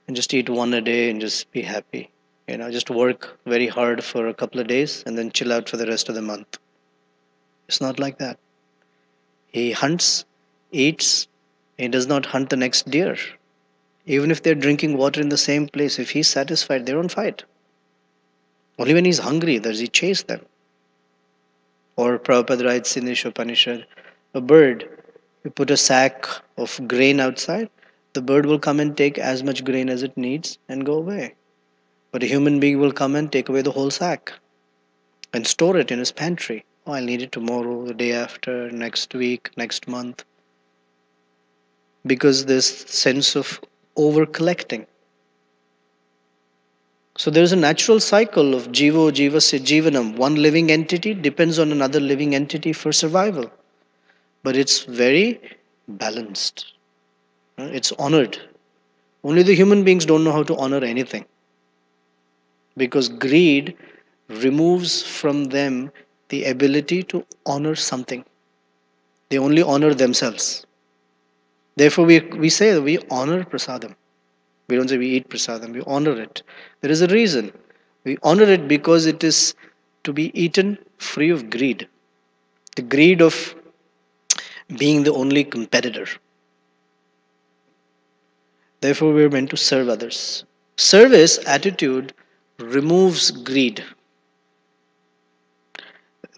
and just eat one a day and just be happy. just work very hard for a couple of days and then chill out for the rest of the month. It's not like that. He hunts, eats, he does not hunt the next deer. Even if they're drinking water in the same place, if he's satisfied, they don't fight. Only when he's hungry does he chase them. Or Prabhupada writes in the Upanishad, a bird, you put a sack of grain outside, the bird will come and take as much grain as it needs and go away. But a human being will come and take away the whole sack and store it in his pantry. Oh, I'll need it tomorrow, the day after, next week, next month. Because this sense of over collecting. So there is a natural cycle of jivo jivasya jivanam. One living entity depends on another living entity for survival. But it's very balanced. It's honored. Only the human beings don't know how to honor anything. Because greed removes from them the ability to honor something. They only honor themselves. Therefore, we say that we honor prasadam. We don't say we eat prasadam, we honor it. There is a reason. We honor it because it is to be eaten free of greed. The greed of being the only competitor. Therefore, we are meant to serve others. Service attitude removes greed.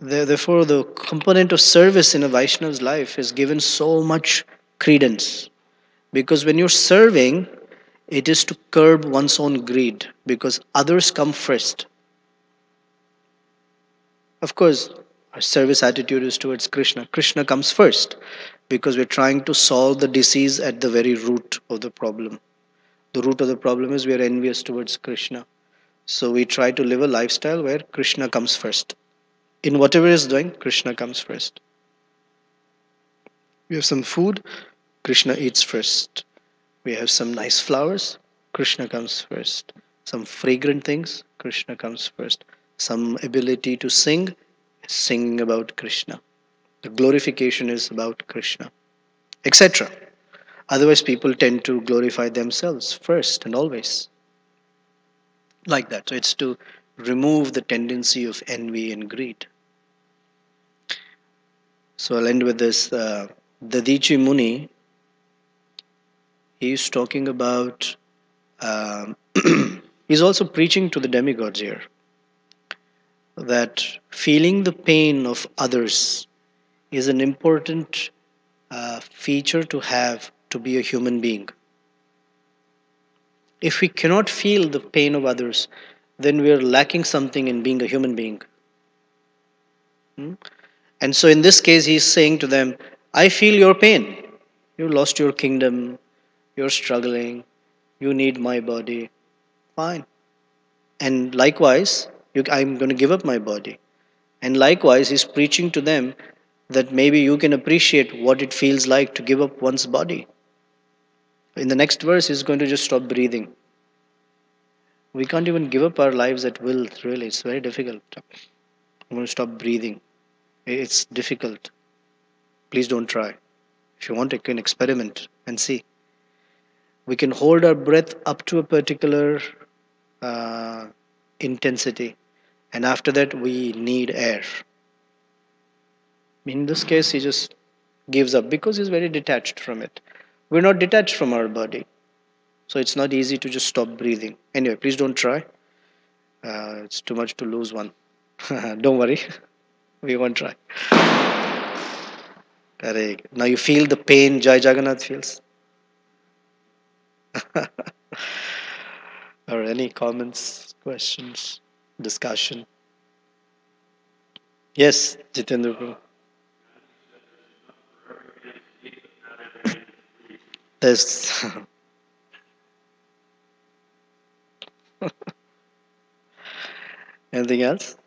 Therefore, the component of service in a Vaishnava's life is given so much credence. Because when you're serving, it is to curb one's own greed because others come first. Of course, our service attitude is towards Krishna. Krishna comes first because we're trying to solve the disease at the very root of the problem. The root of the problem is we are envious towards Krishna. So we try to live a lifestyle where Krishna comes first. In whatever is doing, Krishna comes first. We have some food, Krishna eats first. We have some nice flowers, Krishna comes first. Some fragrant things, Krishna comes first. Some ability to sing about Krishna. The glorification is about Krishna, etc. Otherwise, people tend to glorify themselves first and always. Like that. So it's to remove the tendency of envy and greed. So I'll end with this. Dadichi Muni, he's talking about, he's also preaching to the demigods here, that feeling the pain of others is an important feature to have to be a human being. If we cannot feel the pain of others, then we are lacking something in being a human being. And so in this case, he's saying to them, I feel your pain. You lost your kingdom. You're struggling. You need my body. Fine. And likewise, I'm going to give up my body. And likewise, he's preaching to them that maybe you can appreciate what it feels like to give up one's body. In the next verse, he's going to just stop breathing. We can't even give up our lives at will, really. It's very difficult. I'm going to stop breathing. It's difficult. Please don't try. If you want, you can experiment and see. We can hold our breath up to a particular intensity, and after that we need air. In this case, he just gives up because he's very detached from it. We're not detached from our body, so it's not easy to just stop breathing. Anyway, please don't try. It's too much to lose one. Don't worry. We won't try. Now you feel the pain Jai Jagannath feels. Or any comments, questions, discussion? Yes, Jitendra Prabhu. There's anything else?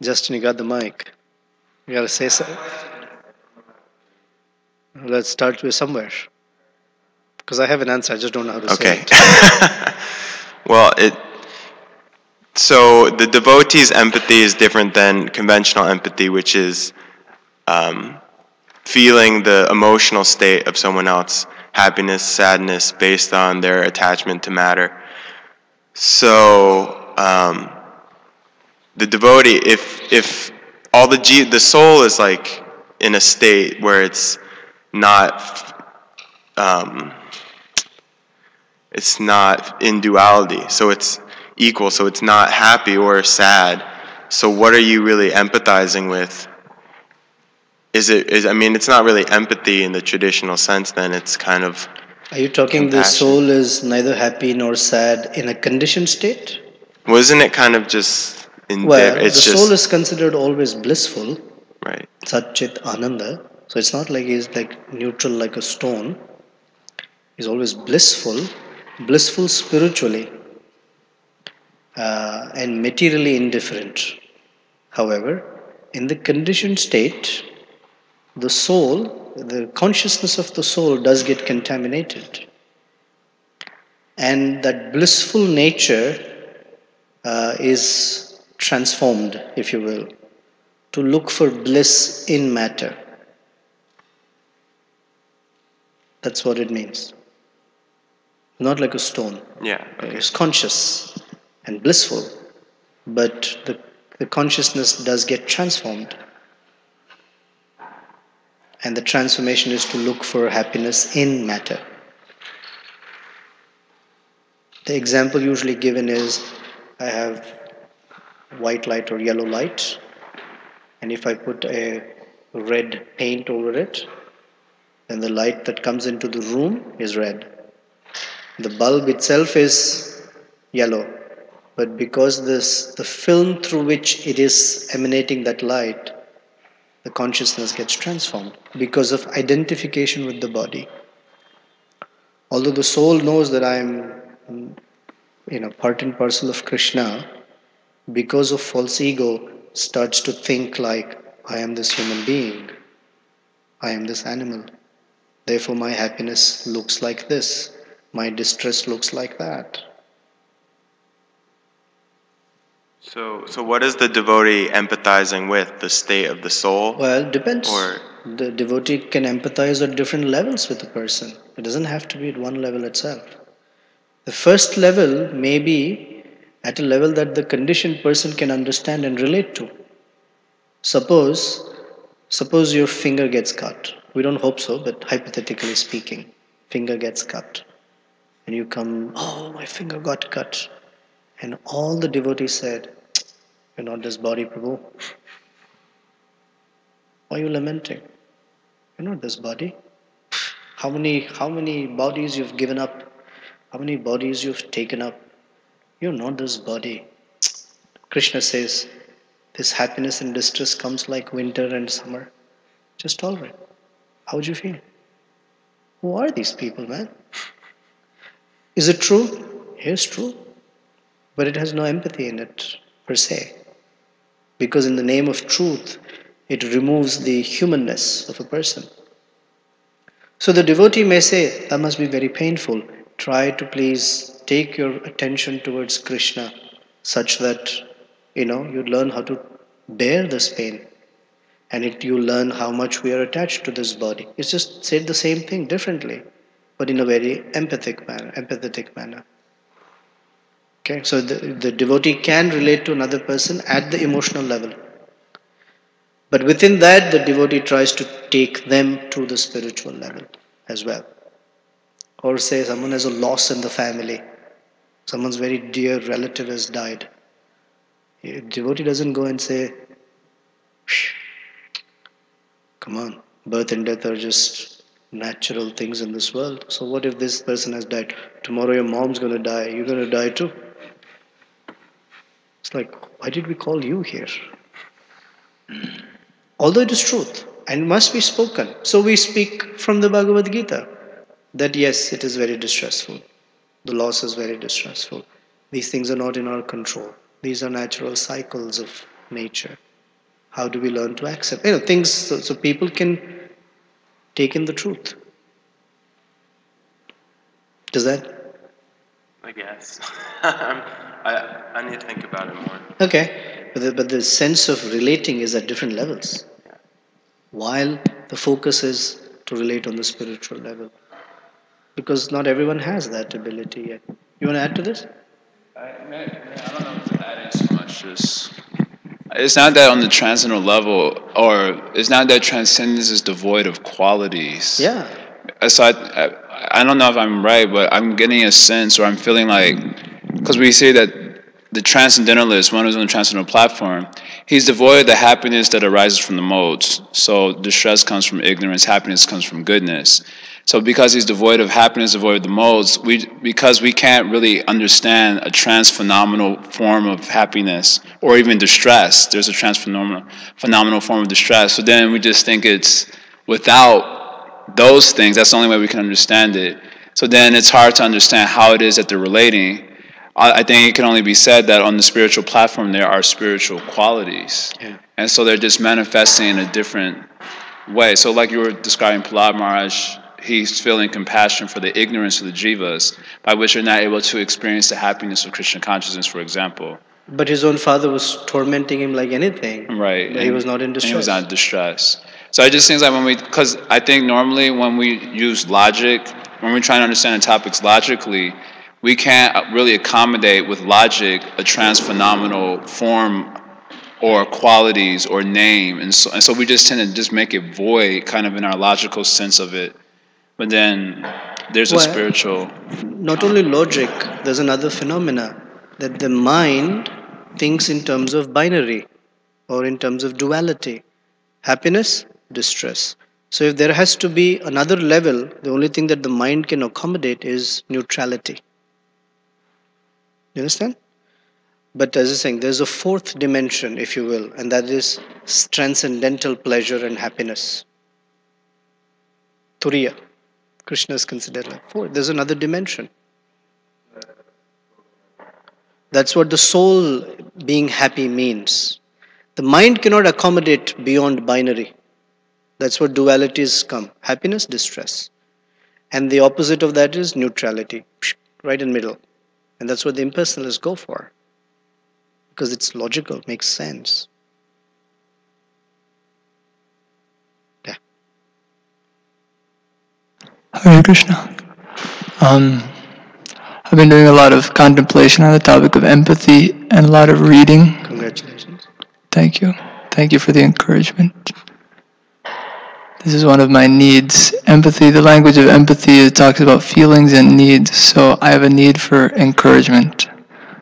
Justin, you got the mic. You gotta say something. Let's start with somewhere. Because I have an answer, I just don't know how to say it. Well, so the devotee's empathy is different than conventional empathy, which is feeling the emotional state of someone else. happiness, sadness based on their attachment to matter. So the devotee, if all the soul is like in a state where um, it's not in duality, so it's equal, so it's not happy or sad. So what are you really empathizing with? I mean, it's not really empathy in the traditional sense. Then it's kind of Are you talking the compassion. soul is neither happy nor sad in a conditioned state? Wasn't it kind of just Well, the it's soul just is considered always blissful, right. Satchit Ananda. So it's not like he's like neutral like a stone. He's always blissful, blissful spiritually, and materially indifferent. However, in the conditioned state, the soul, the consciousness of the soul does get contaminated. And that blissful nature is transformed, if you will, to look for bliss in matter. That's what it means. Not like a stone. Yeah. Okay. It's conscious and blissful, but the consciousness does get transformed. And the transformation is to look for happiness in matter. The example usually given is I have white light or yellow light, and if I put a red paint over it, then the light that comes into the room is red. The bulb itself is yellow, but because the film through which it is emanating that light, the consciousness gets transformed because of identification with the body. Although the soul knows that I am, part and parcel of Krishna, because of false ego, starts to think like, I am this human being, I am this animal. Therefore, my happiness looks like this, my distress looks like that. So what is the devotee empathizing with? The state of the soul? Well, it depends. Or The devotee can empathize at different levels with a person. It doesn't have to be at one level itself. The first level may be at a level that the conditioned person can understand and relate to. Suppose your finger gets cut. We don't hope so, but hypothetically speaking, finger gets cut. And you come, oh, my finger got cut. And all the devotees said, you're not this body, Prabhu. Why are you lamenting? You're not this body. How many bodies you've given up? How many bodies you've taken up? You're not this body. Krishna says, this happiness and distress comes like winter and summer. Just tolerate. How would you feel? Who are these people, man? Is it true? Yes, true. But it has no empathy in it, per se. Because in the name of truth, it removes the humanness of a person. So the devotee may say, that must be very painful. Try to please take your attention towards Krishna such that, you learn how to bear this pain. And you learn how much we are attached to this body. It's just said the same thing differently, but in a very empathetic manner. Okay, so the devotee can relate to another person at the emotional level. But within that, the devotee tries to take them to the spiritual level as well. Or say someone has a loss in the family, someone's very dear relative has died. A devotee doesn't go and say, come on, birth and death are just natural things in this world. So what if this person has died? Tomorrow your mom's going to die, you're going to die too. It's like, why did we call you here? Although it is truth and must be spoken. So we speak from the Bhagavad Gita that yes, it is very distressful. The loss is very distressful. These things are not in our control. These are natural cycles of nature. How do we learn to accept? Things so people can take in the truth. Does that? I guess. I need to think about it more. Okay. But the sense of relating is at different levels. While the focus is to relate on the spiritual level. because not everyone has that ability yet. You want to add to this? I don't know if adding so much. It's not that on the transcendental level, or it's not that transcendence is devoid of qualities. Yeah. So I don't know if I'm right, but I'm getting a sense, or I'm feeling like, because we say that the transcendentalist, one who's on the transcendental platform, he's devoid of the happiness that arises from the modes. So distress comes from ignorance, happiness comes from goodness. So because he's devoid of happiness, devoid of the modes, because we can't really understand a transphenomenal form of happiness or even distress. There's a transphenomenal form of distress. So then we just think it's without those things, that's the only way we can understand it. So then it's hard to understand how it is that they're relating. I think it can only be said that on the spiritual platform there are spiritual qualities. Yeah. And so they're just manifesting in a different way. So like you were describing Prahlad Maharaj, he's feeling compassion for the ignorance of the jivas, by which they're not able to experience the happiness of Krishna consciousness, for example. But his own father was tormenting him like anything. Right. But he was not in distress. And he was not in distress. So it just seems like because I think normally when we use logic, when we're trying to understand the topics logically, we can't really accommodate with logic a transphenomenal form or qualities or name. And so we just tend to just make it void kind of in our logical sense of it. But then there's a spiritual... Not only logic, there's another phenomena, that the mind thinks in terms of binary or in terms of duality. Happiness, distress. So if there has to be another level, the only thing that the mind can accommodate is neutrality. You understand? But as I was saying, there's a fourth dimension, if you will, and that is transcendental pleasure and happiness. Turiya. Krishna is considered like fourth. There's another dimension. That's what the soul being happy means. The mind cannot accommodate beyond binary. That's what dualities come. Happiness, distress. And the opposite of that is neutrality. Right in the middle. And that's what the impersonalists go for. Because it's logical, makes sense. Yeah. Hare Krishna. I've been doing a lot of contemplation on the topic of empathy and a lot of reading. Congratulations. Thank you. Thank you for the encouragement. This is one of my needs. Empathy, the language of empathy, it talks about feelings and needs. So I have a need for encouragement.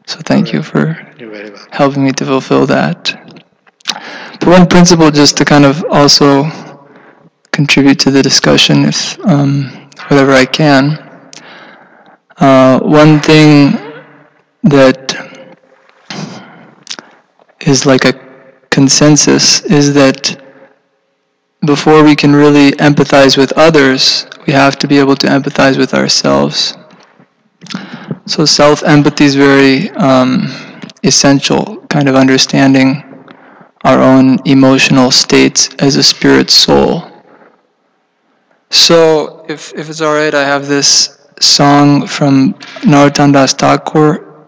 So thank you for helping me to fulfill that. But one principle, just to kind of also contribute to the discussion, if whatever I can. One thing that is like a consensus is that before we can really empathize with others, we have to be able to empathize with ourselves. So self-empathy is very essential, kind of understanding our own emotional states as a spirit soul. So if it's alright, I have this song from Narottam Das Thakur.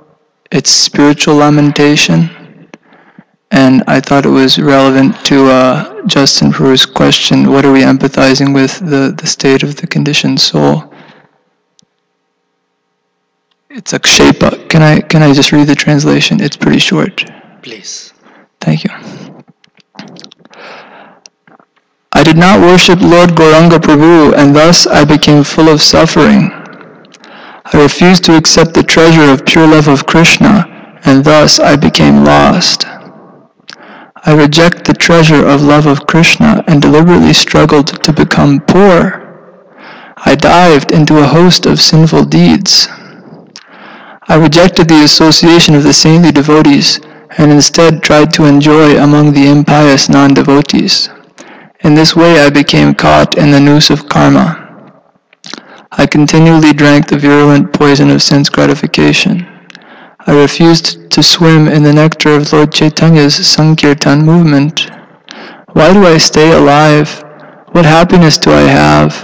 It's Spiritual Lamentation. And I thought it was relevant to Justin Pru's question, what are we empathizing with, the state of the conditioned soul? It's Akshepa. Can I just read the translation? It's pretty short. Please. Thank you. I did not worship Lord Gauranga Prabhu, and thus I became full of suffering. I refused to accept the treasure of pure love of Krishna, and thus I became lost. I reject the treasure of love of Krishna and deliberately struggled to become poor. I dived into a host of sinful deeds. I rejected the association of the saintly devotees and instead tried to enjoy among the impious non-devotees. In this way I became caught in the noose of karma. I continually drank the virulent poison of sense gratification. I refused to swim in the nectar of Lord Chaitanya's Sankirtan movement. Why do I stay alive? What happiness do I have?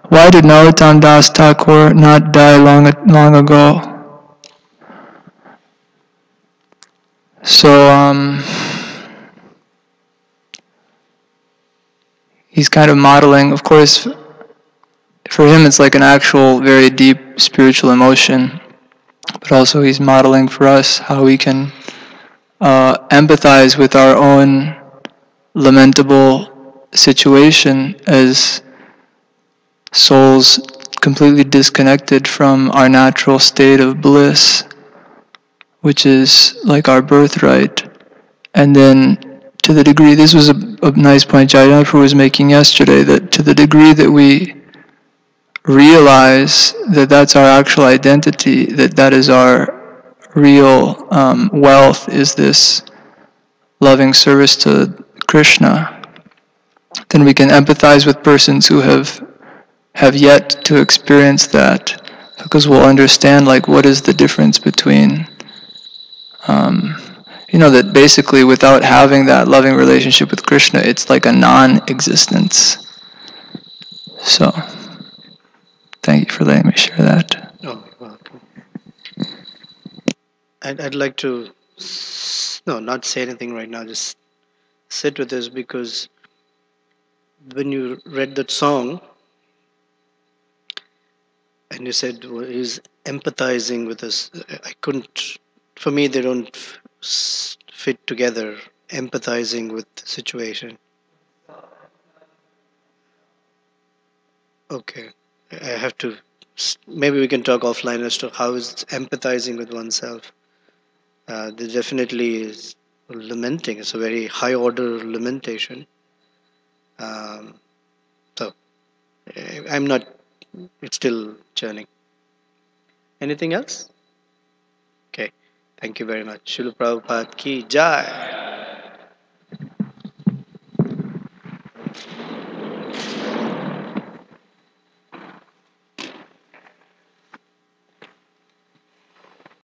Why did Narottam Das Thakur not die long ago? So, he's kind of modeling, of course, for him it's like an actual very deep spiritual emotion, but also he's modeling for us how we can empathize with our own lamentable situation as souls completely disconnected from our natural state of bliss, which is like our birthright. And then to the degree, this was a nice point Jayanapur was making yesterday, that to the degree that we realize that that's our actual identity, that that is our real wealth, is this loving service to Krishna, then we can empathize with persons who have yet to experience that, because we'll understand like what is the difference between that basically without having that loving relationship with Krishna, it's like a non-existence. So thank you for letting me share that. Oh, you're welcome. I'd like to, no, not say anything right now, just sit with this, because when you read that song and you said he's empathizing with us, I couldn't, for me, they don't fit together, empathizing with the situation. Okay. I have to, maybe we can talk offline as to how is empathizing with oneself. There definitely is lamenting. It's a very high order lamentation. Um, so I'm not, it's still churning. Anything else? Okay. Thank you very much. Srila Prabhupada ki jai.